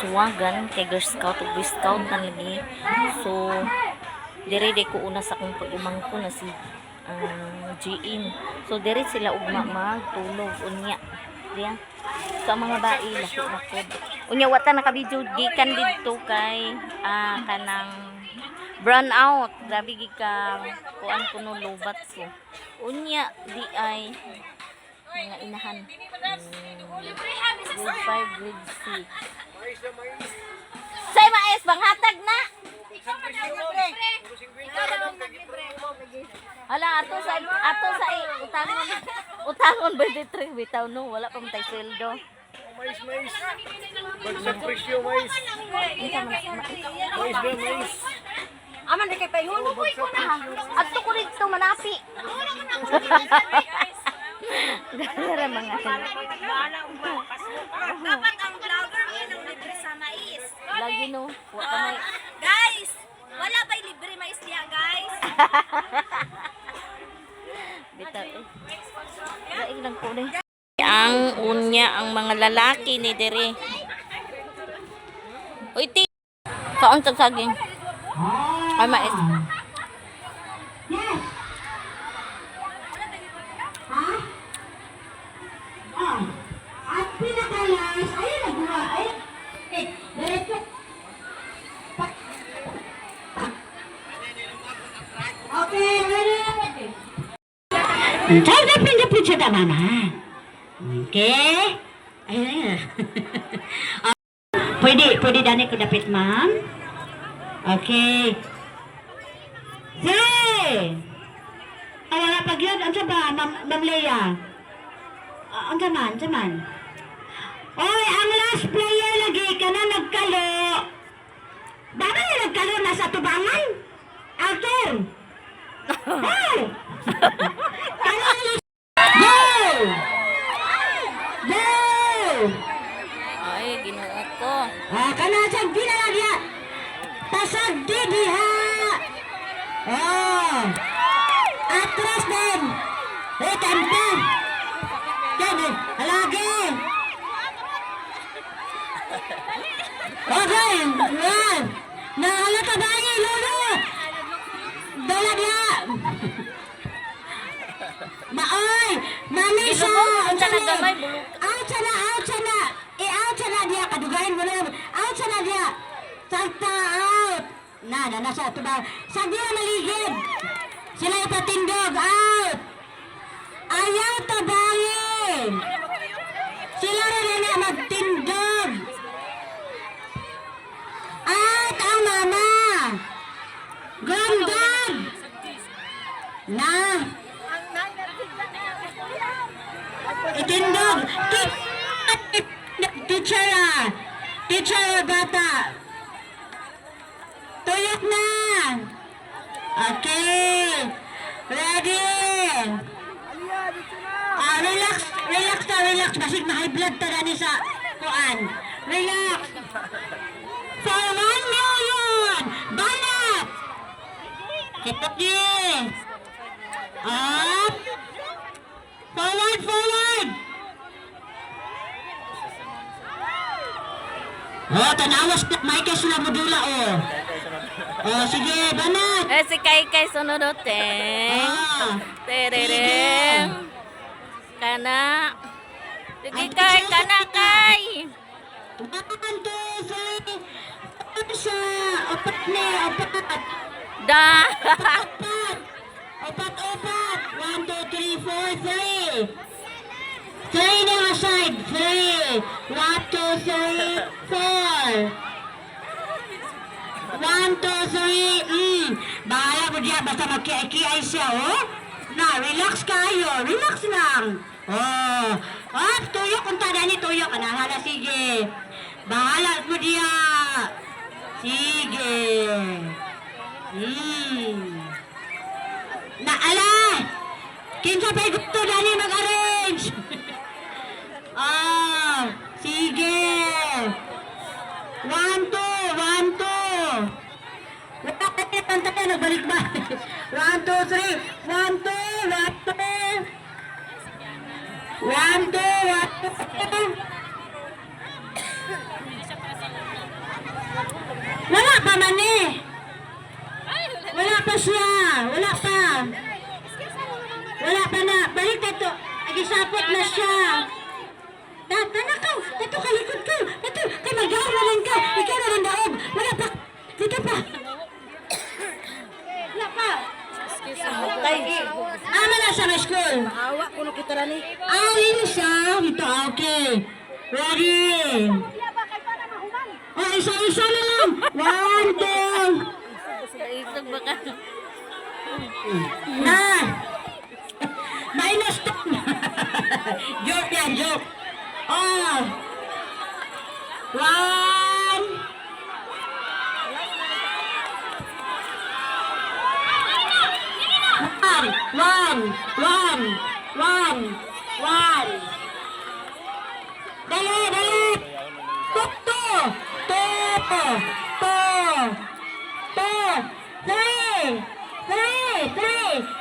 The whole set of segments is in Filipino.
suwagan kay Girl Scout ug Boy Scout na lagi. So dire ko una sa akong pag-umangko na si GM. So dire sila ugma magtulog unya. Diya. Sa mga bae laki na pod. Unya wata naka-video gikan didto kay kanang brown out. Grabe gi ka kuan kuno lobat ko. Unya di ay mga inahan. Grade 5, grade 6. Say maes banghatag na. Hala ato sa utangon 23 bitaw no wala pa matay sweldo. Mais. Bagsang presyo mais. Mais. Aman di kay payuno ko na. Adto ko dito manapi. Gara mga dapat ang vlogger ng libre sa mais. lagi no. Wa pa may Guys, wala pa libre mais niya, guys. bitaw. Laing lang ko ni. Ang unya ang mga lalaki ni dire. Uy ti. Kaon tag saging. Ay mais. At pinakalas, ayun nagawa, ay, diretso. Okay, ready? Tayo na pinapit siya ta, mama. Okay? Ayun. Pwede dani ko dapit, ma'am? Okay. Say! Wala pag yun, ano ba, Ma'am Leia? Ang man. Oy, ang last player lagi ka na nagkalo. Baba na nagkalo na sa tubangan? Arthur! Hey! Kalo na Go! Go! Ay ginoo ko. Kanasag di na lang yan. Pasag di diha. Oh! Atras din. Tempo. Yan, halagi. Okay, yan. Nahalata ba niya, Lolo? Dala niya. Maoy, Manisa. Ang sa nagamay bulok. Out na. I-out na diya. Kadugayin mo na. Out na diya. Sakta out. Nasa ito ba? Sagdi na maligid. Sila ipatindog. Out. Ayaw tabayin. Sila rin na magtindog. Out ang mama. Gandad. Na. Itindog. Teacher bata. Tuyok na. Okay. Ready. Relax. Basig ma-high blood ta na sa kuan. Relax. For 1 million. Banat. Kitok di. Up. Forward. Oh, tanawas na. May sila modula, oh. Oh, sige, banat. Si Kay sunodoteng. Terereng. Kana. Sige kay, kana kay. 1, 2, 3. Siya. Opat. Da. Opat. 1, 2, 3, 4, 3. 3 na side. 3. 1, 2, 3, 4. 1, 2, 3. Bahala mo diya. Basta magkiay-kiay siya, oh. Relax kayo. Relax lang. Oh. Tuyok. Kunta na ni tuyok. Hala, sige. Bahala mo diya. Sige. Naala! Kinsa pa'y gusto dali mag-arrange? Sige. 1, 2. Wala ka tanta nagbalik ba? 1, 2, 3. 1, 2. 1, 2. gisapot na siya. Tanakaw, dito ka likod ko. Dito, kay mag-awalan ka. Ikaw na rin daog. Wala pa. Dito pa. Wala pa. Ano na sa my school? Awa ko kita rani. Ayun siya. Ito, okay. Ready. Oh, isa-isa na lang. 1, 2. Isang baka. Na. Minus 2. Joke yan, joke. Oh. 1. One. Dali. Tukto.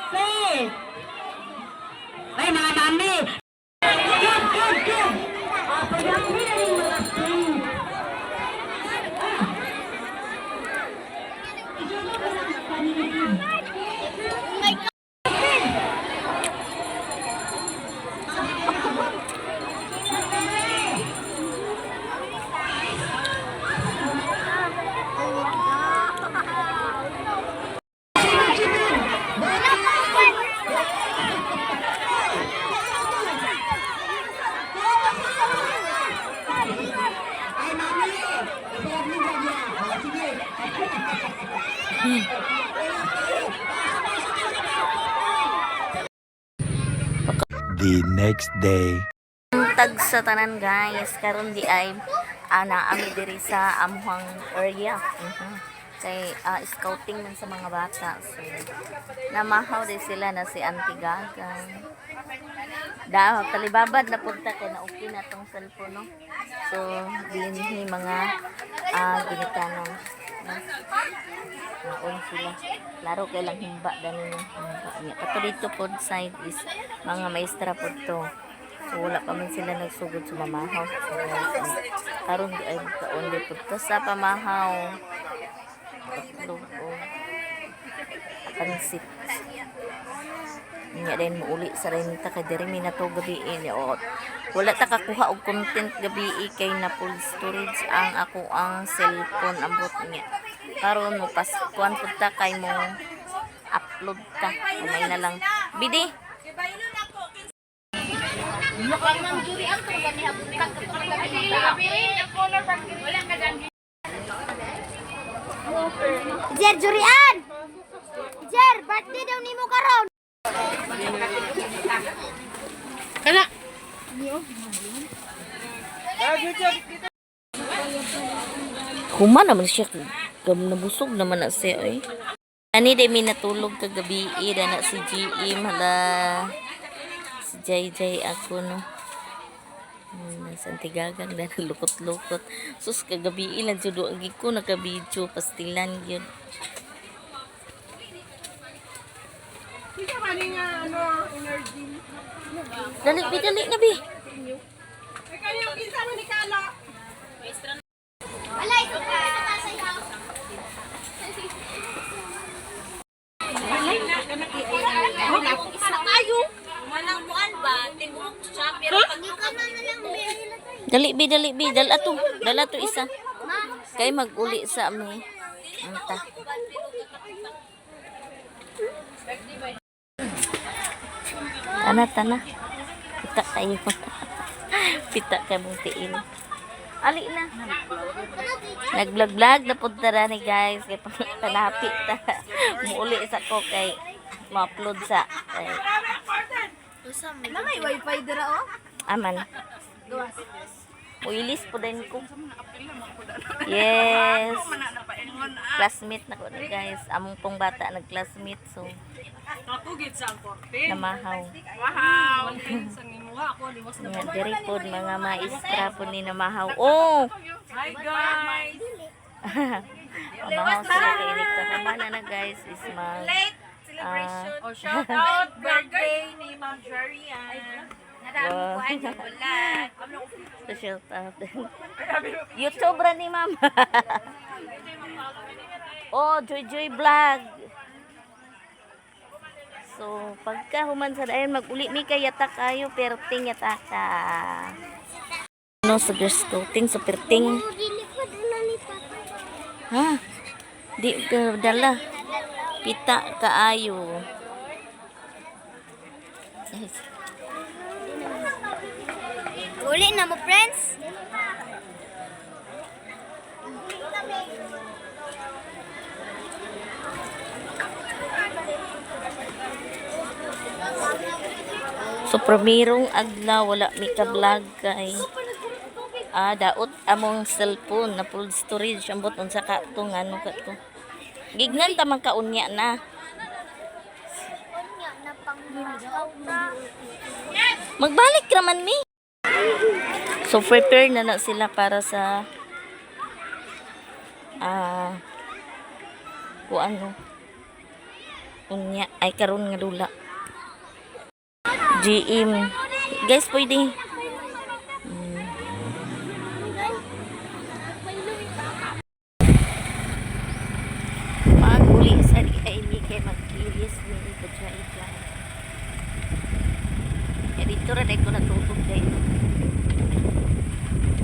Three. Ay, mga mami. Good. Pagdami na rin mga three. The next day. Tag sa tanan guys, karon di ay naami diri sa amuhang area. Kay scouting man sa mga bata. So namahaw din sila na si Auntie Gagang. Talibabad na punta kay na okay na tong cellphone no. So dinhi mga ginikanan. Naon sila. Laro kay lang himba ganin yung himba niya. Kato dito pod side is mga maestra pod to. So wala pa man sila nagsugod sa mamahaw. So karon di ay kaon di pod to sa pamahaw. Logo. Pansit. Nya din mo uli sa rin ta kay diri mi na to gabi o wala ta kakuha og content gabi kay na full storage ang ako ang cellphone ambot niya karon mo pas kuan pud ta kay mo upload ta umay na lang bidi Jer jurian. Jer, birthday daw nimo karon. Human naman siya gam nabusog naman na siya eh. Ani de mi natulog kagabi na si GM hala si Jay ako no. Sa Antigagang na lukot-lukot. Sus kagabi ilan jud ang ko naka-video pastilan yun. Dali na bi. Wala ito ka sa sayaw. Isa kayo. Manang buwan ba? Tibok siya pero pag ikaw na lang Dali bi. Dala to isa. Kay mag-uli sa amin. Anta. Tana. Pita kayo. Pita kayo mong tiin. Ali na. Nag-vlog na punta na ni guys. Kaya panapit ta. Muuli sa ko kay ma-upload sa. may wifi dira oh. Aman. Uilis po din ko. Yes. Classmate na ko na guys. Among pong bata nag-classmate. So, namahaw. Yan, diri po mga maestra po ni namahaw. Oh! Hi guys. Namahaw sila kay Inik. Kamana na guys is mag... Shout out birthday ni Ma'am Jarian. Wow. Shout out. YouTube ra ni ma'am. Oh, Joy Vlog. So, pagka human sa dayon mag-uli mi kay yata kayo perting yata ka. Ano sa girl scouting sa perting? Ha? Di ka dala. Pita kaayo. Uli na mo, friends. So, primerong adlaw, wala mi ka-vlog kay daot among cellphone na full storage ambot unsa ka to ngano ka to. Gignan ta man kaunya na. Magbalik raman mi. So, prepare na sila para sa kung ano unya ay karon nga dula. GM. Guys, pwede. Mag-uli sa di kay mi kay mag-kilis mi ko try plan. Ya dito ra dai ko natutog dai.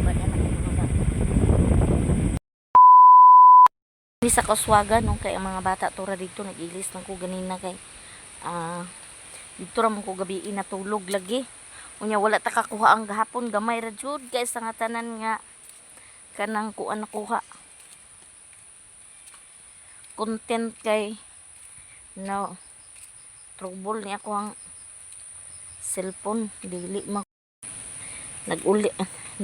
Bada na ko na. Ni sa Kaswagan nung kay ang mga bata tura dito nag-ilis nang ko ganina kay dito ra man ko gabi natulog lagi. Unya wala ta kakuha ang gahapon gamay ra jud guys sa nga tanan nga kanang kuan nakuha. Content kay no trouble ni ako ang cellphone dili ma naguli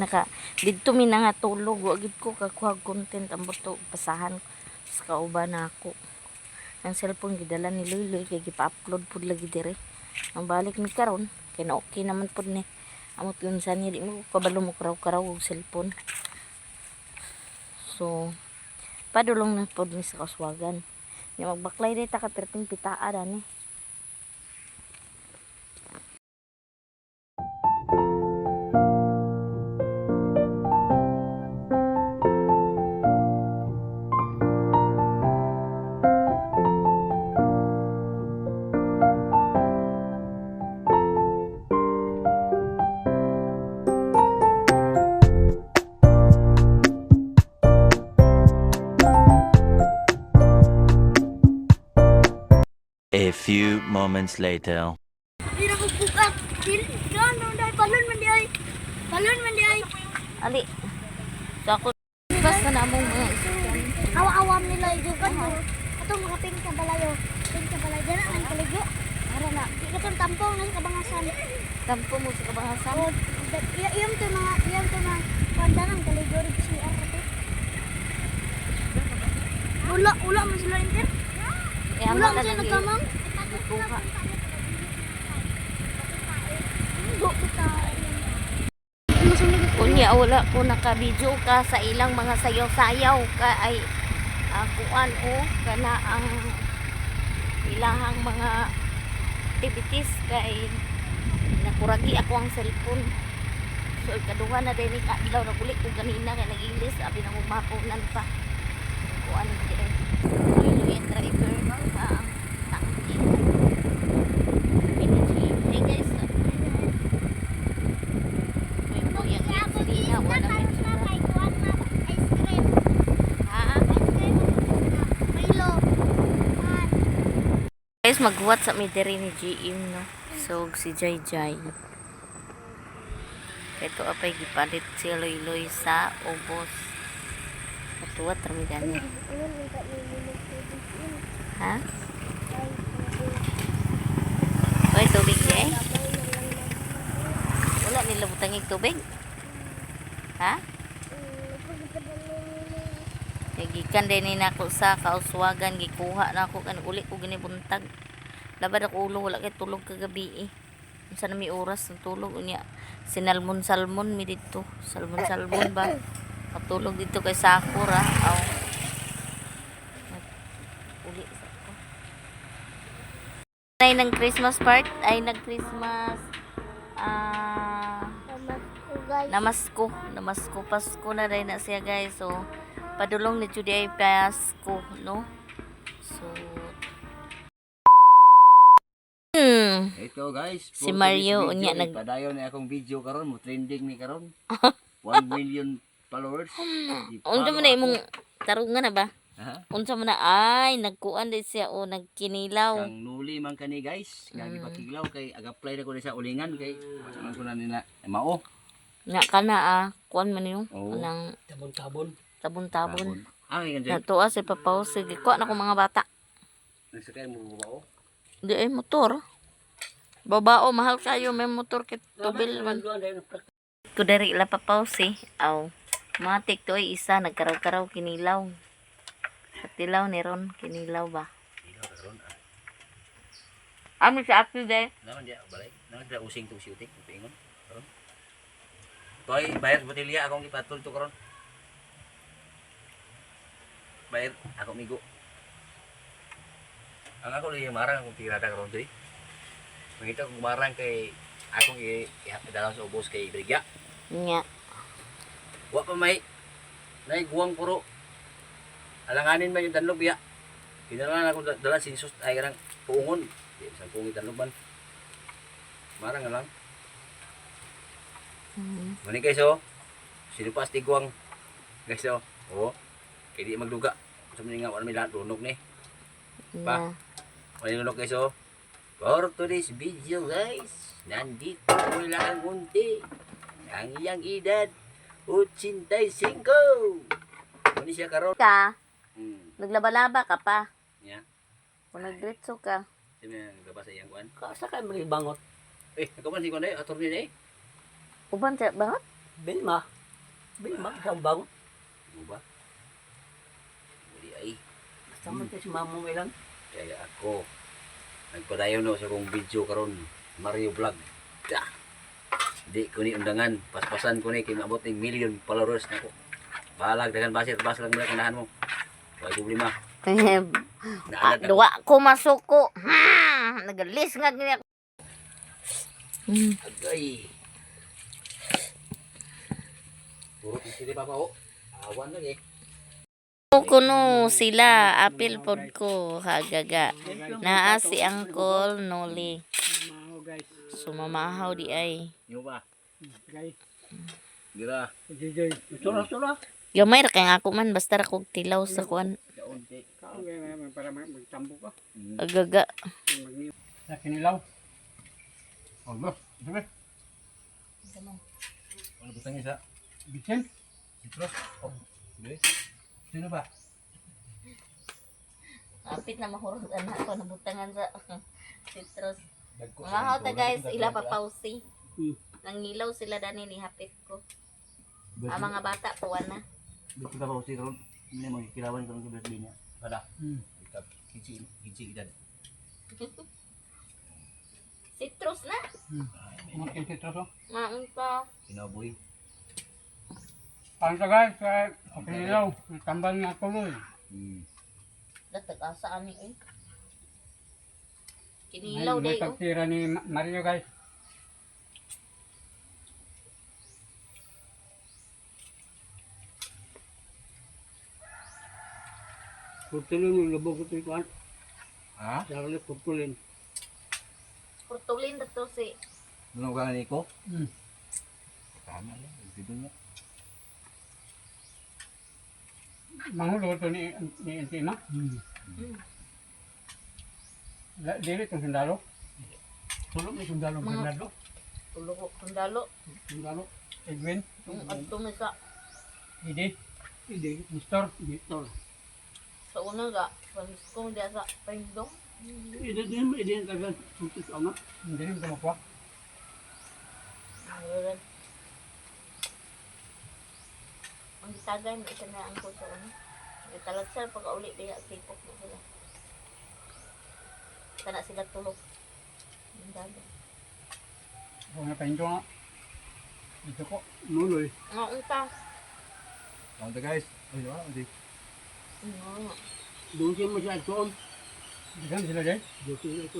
naka didto mi na nga tulog wa gid ko kakuha content ambot to basahan sa kauban nako ang cellphone gidala ni Loy kay gipa-upload pud lagi dire ang balik ni karon kay na okay naman pud ni amot yun sa ni di mo kabalo mo karaw-karaw og cellphone. So padulong na pod ni sa Kaswagan nya magbaklay day ta ka perting pitaa dani. A few moments later. Dili ko buka. Dili gano dai balon man di ay. Balon man di ay. Ali. So ako basta na among mga Awa-awam nila idugan mo. Ato mga pin sa balayo. Pin sa balayo dira ang kaligyo. Ara na. Di ka tampong nang kabangasan. tampo mo sa kabangasan. Oh, iyam to mga pandanang kaligyo rin si Arate. Ula man sila inter. Kaya Ula mo man sila nagkamang. kuha. Do kita. Unya wala ko naka-video ka sa ilang mga sayaw-sayaw ka ay kuan o kana ang ilahang mga activities kay nakuragi ako ang cellphone. So ikaduha na din ka adlaw na kulit ko ganina kay nag-ilis abi na mapunan pa. Kuan dire. Yung driver sa ang tangki. Hey guys. May kuyang gasolina wala may guys, maghuwat sa midiri ni GM, no? So, si Jai Jai. Ito apay gipalit si Loy sa ubos. Katuwat rami gani. Ha? Oy, tubig eh. Wala nila butangig tubig. Ha? Gikan din ni nako sa Kauswagan gikuha na ako kan uli ko gini buntag. Labad ako ulo wala kay tulog kagabi eh. Unsa na mi oras ng tulog unya. Salmon mi dito. Salmon ba? Patulog dito kay Sakura. Aw. Uli sa ko. Ay nang Christmas part ay nag Christmas namasko Pasko na rin na siya guys. So padulong ni Judy ay Pasko, no? So ito guys. Si Mario, unya nag... nag- Padayon na akong video karon mo trending ni karon. 1 million followers. Unsa man na imong tarungan na ba? Ha? Unsa man na ay nagkuan din siya o nagkinilaw. Kang nuli man kani guys. Nga gipakiglaw kay aga-apply na ko sa ulingan kay saan ko na nila mao. Nga kana kuan man yun. Oo. Anang Tabon-tabon. tabon-tabon. Ay kan Natuwa si Papaw. Sige, kuha na ko mga bata. nagsakay mo ba? Di ay motor. Babao, mahal kayo. May motor kit tubil man. Ko dari ila Papaw si. Aw. Matik to ay isa. Nagkaraw-karaw kinilaw. Katilaw ni Ron. Kinilaw ba? Ami sa api day. Naman dia balay. Naman dia using to shooting pingon. Karon. Toy bayar botelya akong ipatul to karon. Bayar ako migo. Ang ako li marang akong tirada karon diri. Mangita kong marang kay akong dalam sa ubos kay Brigya. Nga. Wa pa may nay guwang puro. Alanganin man yung tanlog ya. Kinala ako dalan sinsus ay karang puungon. Di sa pungit tanlog man. Marang nga lang. Mani guys oh. Sino pa asti guwang. Guys oh. Oh. Kay di magduga. Sa man nga wala may lahat lunok ni. Nga. Wala lunok guys oh. For today's video guys, nandito ko lang unti. Ang iyang edad 85. Mani siya karon. Ka, Hmm. naglaba-laba ka pa. Yeah. Kung nagritso ka. Sino yung gabasa iyang kuan? Kasa kay mali bangot. Eh, ako man si kuan eh, attorney na eh. Uban siya bangat? Bilma. Bilma sa bangot. Ano ba? Hindi ay. Basta man tayo si mamo mo ilang. Kaya ako, nagpadayon no sa kong video karon Mario Vlog. Da. Di ko ni undangan, paspasan ko ni kay maabot ng million followers nako. Balag dagan basir bas lang muna kanahan mo. Wala problema. Duwa ko masuko. Nagalis nga niya. Agay. Puro sila papa oh. Awan lagi. Kuno sila apil pod ko hagaga. Naa si Uncle Noli. Mao guys. Sumamahaw di ay. Yo ba? Guys. Gira. Jijay. Sura-sura. Gamay ra kay ako man basta ra kog tilaw sa kuan. Kaunti. Kao nga para magtambo ka. Agaga. Sa kinilaw. Oh, ba. Sabi. Ano gusto niya sa? Bitsin. Citrus? Oh. Okay. Sino ba? Apit na mahurugan na ako nabutangan sa citrus. Mahaw ta guys, ila pa pausi. Nangilaw sila dani ni hapit ko. Ang mga bata tuwa na. Dito ka ba si Ron? Hindi mo kilawan ko ng birthday niya. Kada. Kici edad. Citrus na. Mga kinsitos oh. Maunta. Kinaboy. Paano sa guys? Sa kinilaw. Tambal nga tuloy. Datag asa ani eh. Kinilaw day May oh. pagtira ni Mario guys. Putulin yung labog ito ikuan. Ha? Sarali putulin. Purtulin dato si. Ano ka ni ko? Hmm. Tama lang. Dito niya. Mangulo ito ni Intima. Dili itong sundalo. Tulog ni sundalo Bernardo. Tulo sundalo. Sundalo. Edwin. Yung adto mi sa Idi. Idi. Mister. Mister. sa una ga. Francisco dia sa Pindong. Idi din. Idi ang tagal. Suntis ako na. Hindi rin tumakwa. Ang gitagay mo isa na ang ko sa una. Gitalag sila pagka-uli diya K-pop mo sila. Kana sila tulog. Ang dami. Ako na pahinto nga. Ito ko. Nuloy. Nga unta. Ano guys? Ay, wala. Hindi. Nga. Doon siya masyadon. Diyan sila dyan? Doon sila ito.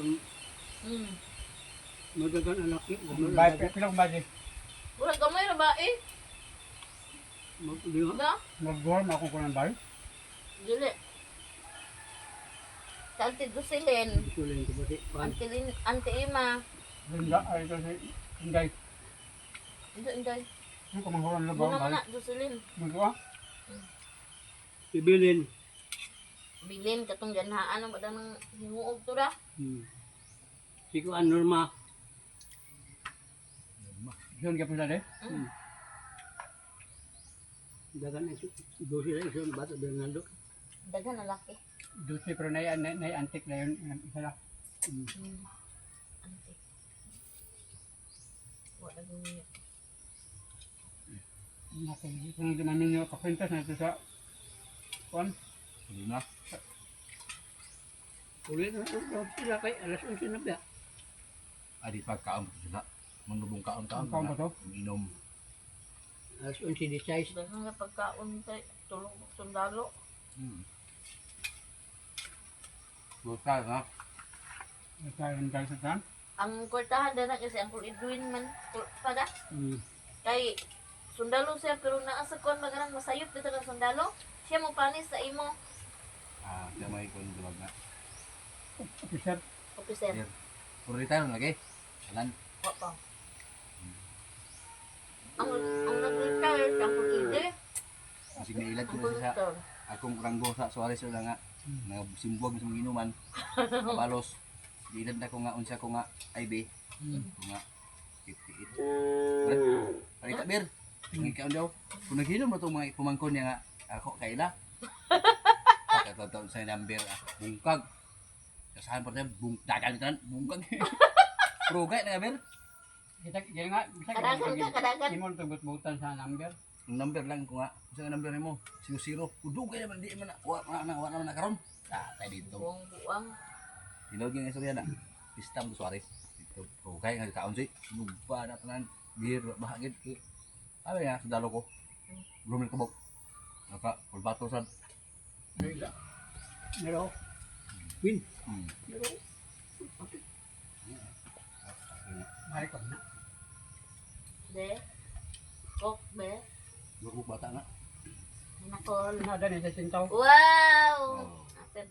Madagan anak niya. Bahay, pilang bahay. Wala gamay na ba eh? Ba? Mag-dorm ako ko ng bahay. Dili. Sa Auntie Dusilin. Tuloy ko ba di? Auntie Ima. Linda, ay ito si Inday. Inday. Ano ka manghuran na Doon ba? naman na, Jocelyn. Ano ka? Ibilin. Bilin, katong ganhaan ang badang ng himuog to da. Siko an Norma. Isun ka pa deh? Dagan ito. Dosi lang isun bata Bernardo. Daghan na laki. Dosi pero na antik na yun. Isa lang. Ante. Wala gawin. Kung di namin yung kapintas na ito sa kuan. Hindi na. Ulit na sila kay alas 11 na ba? Adi pagkaon ko sila. Manubong kaon-kaon. Ang kaon ba to? Inom. Alas 11:16. Daghan nga pagkaon kay tulong sundalo. Buta na. Kain tayo sa tan. Ang kwartahan dana kasi ang Edwin man pada. Kay sundalo siya pero naa sa kon magarang masayop dito ng sundalo. Siya mo panis sa imo Siya may kung duwag na. Officer. officer. Sir. Puro retire lagi. Alan. Wa pa. Ang nag-retire ang pag-ide. Masig na ilad ko Ang na siya sa conductor. akong ranggo sa Suarez wala nga. Nagsimbuag sa mga inuman. Kabalos. Ilad na ko nga unsa ko nga IB. Ko nga 58. Parita bir. Tingin ka daw. Kung naghinom mo itong mga pumangkon niya nga ako kaila. Pagkatotoo sa number bungkag. Kasahan pa rin dagan ito bungkag. Prugay na nga bir. Kita nga bisa Kadagan ka, kadagan. Imon tugot-butan sa number. Ang number lang ko nga. Kung saan number mo? 00. Udugay naman di man na. Wala naman na karon. Tayo dito. Buwang-buwang. Tinawag yung istorya na. Pistam to Suarez. Dito. Prugay nga kaon si. Nugba na tanan. Bir bahagid. Ano nga sa dalo ko. Blumil kabok. Naka pulbato sa. Nero. Win. Mari ko na. De. Kok be. Bukuk bata nga. Nakol. Nada ni sa sintaw. Wow! Oh. Atin.